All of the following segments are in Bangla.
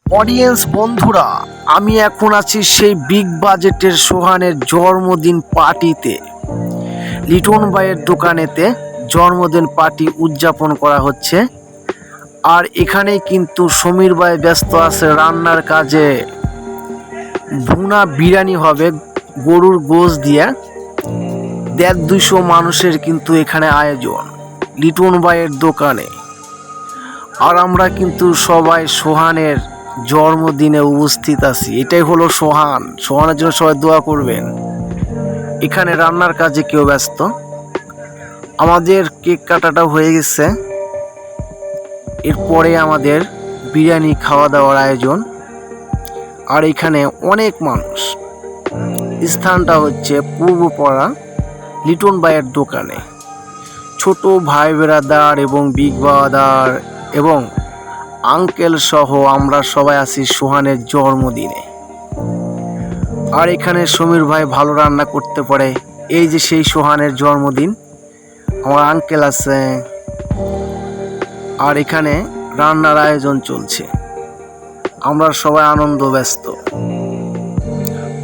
অডিয়েন্স বন্ধুরা, আমি এখন আছি সেই বিগ বাজেটের সোহানের জন্মদিন পার্টিতে। লিটন ভাইয়ের দোকানেতে জন্মদিন পার্টি উদযাপন করা হচ্ছে। আর এখানে কিন্তু সমীর ভাই ব্যস্ত আছে রান্নার কাজে। ভুনা বিরিয়ানি হবে গরুর গোশ দিয়ে। 150-200 মানুষের কিন্তু এখানে আয়োজন লিটন ভাইয়ের দোকানে। আর আমরা কিন্তু সবাই সোহানের জন্মদিনে উপস্থিত আছি। এটাই হলো সোহানের জন্য সবাই দোয়া করবেন। এখানে রান্নার কাজে কেউ ব্যস্ত। আমাদের কেক কাটাটা হয়ে গেছে, এরপরে আমাদের বিরিয়ানি খাওয়া দাওয়ার আয়োজন। আর এখানে অনেক মানুষ। স্থানটা হচ্ছে পূর্বপাড়া লিটন ভাইয়ের দোকানে। ছোট ভাই বেরাদার এবং বিগ বাদার এবং আঙ্কেল সহ আমরা সবাই আছি সোহানের জন্মদিনে। আর এখানে সমীর ভাই ভালো রান্না করতে পারে। এই যে সেই সোহানের জন্মদিন, আমার আঙ্কেল আছে। আর এখানে রান্নার আয়োজন চলছে, আমরা সবাই আনন্দ ব্যস্ত।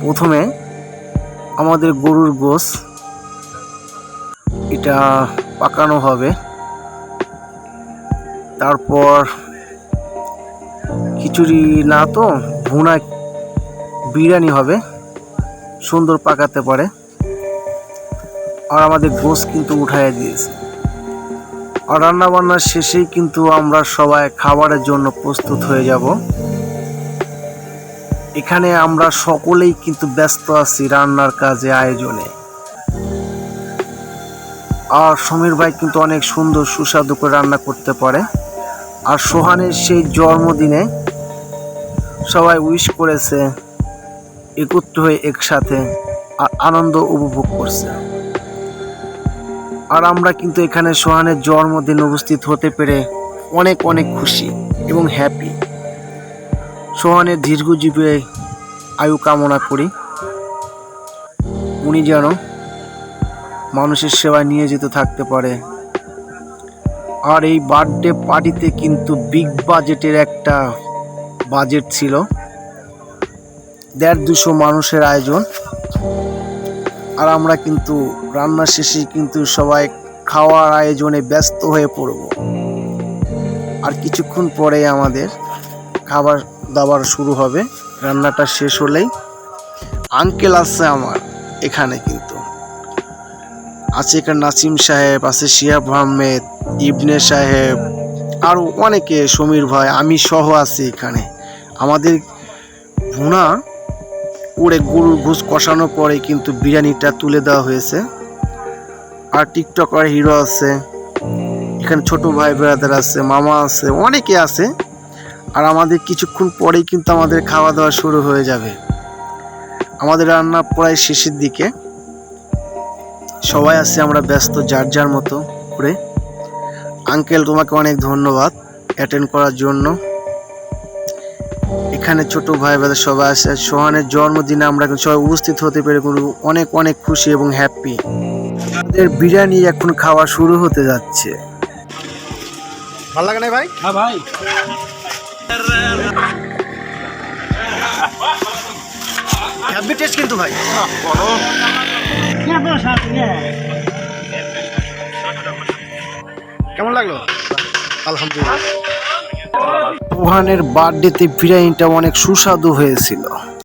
প্রথমে আমাদের গরুর গোশ এটা পাকানো হবে, তারপর খিচুড়ি না তো ভুনা বিরিয়ানি হবে, সুন্দর পাকাতে পারে। আর আমাদের গোশ কিন্তু উঠাইয়া দিয়েছে। আর রান্না বান্নার শেষেই কিন্তু আমরা সবাই খাবারের জন্য প্রস্তুত হয়ে যাব। এখানে আমরা সকলেই কিন্তু ব্যস্ত আছি রান্নার কাজে, আয়োজনে। আর সমীর ভাই কিন্তু অনেক সুন্দর সুস্বাদু করে রান্না করতে পারে। আর সোহানের সেই জন্মদিনে সবাই উইশ করেছে একত্র হয়ে একসাথে, আর আনন্দ উপভোগ করছে। আর আমরা কিন্তু এখানে সোহানের জন্মদিনে উপস্থিত হতে পেরে অনেক অনেক খুশি এবং হ্যাপি। সোহানের দীর্ঘজীবী আয়ু কামনা করি। উনি যেন মানুষের সেবায় নিয়োজিত থাকতে পারে। আর এই বার্থডে পার্টিতে কিন্তু বিগ বাজেটের একটা বাজেট ছিল। 150-200 মানুষের আয়োজন। আর আমরা কিন্তু রান্না শেষে কিন্তু সবাই খাওয়ার আয়োজনে ব্যস্ত হয়ে পড়ব। আর কিছুক্ষণ পরে আমাদের খাবার দাবার শুরু হবে। রান্নাটা শেষ হলেই আঙ্কেল আছে আমার এখানে, কিন্তু আছে এখানে নাসিম সাহেব, আছে শিহাব আহমেদ, ইবনে সাহেব, আরও অনেকে, সমীর ভাই, আমি সহ আছি এখানে। আমাদের ভুনা করে গরুর গোশ কষানোর পরে কিন্তু বিরিয়ানিটা তুলে দেওয়া হয়েছে। আর টিকটকার হিরো আছে এখানে, ছোট ভাই ব্রাদার আছে, মামা আছে, অনেকে আছে। আর আমাদের কিছুক্ষণ পরেই কিন্তু আমাদের খাওয়া দাওয়া শুরু হয়ে যাবে। আমাদের রান্না প্রায় শেষের দিকে, সবাই আছে আমরা ব্যস্ত যার যার মতো করে। আঙ্কেল তোমাকে অনেক ধন্যবাদ অ্যাটেন্ড করার জন্য। এখানে ছোট ভাই ব্রাদার সবাই আছে। সোহানের জন্মদিনে আমরা সবাই উপস্থিত হতে পেরে অনেক অনেক খুশি এবং হ্যাপি। আমাদের বিরিয়ানি এখন খাওয়া শুরু হতে যাচ্ছে। ভালো লাগে না ভাই? হ্যাঁ ভাই, হ্যাপি টেস্ট কিন্তু ভাই। কেমন লাগলো? আলহামদুলিল্লাহ। সোহানের বার্থডেতে বিরিয়ানিটা অনেক সুস্বাদু হয়েছিল।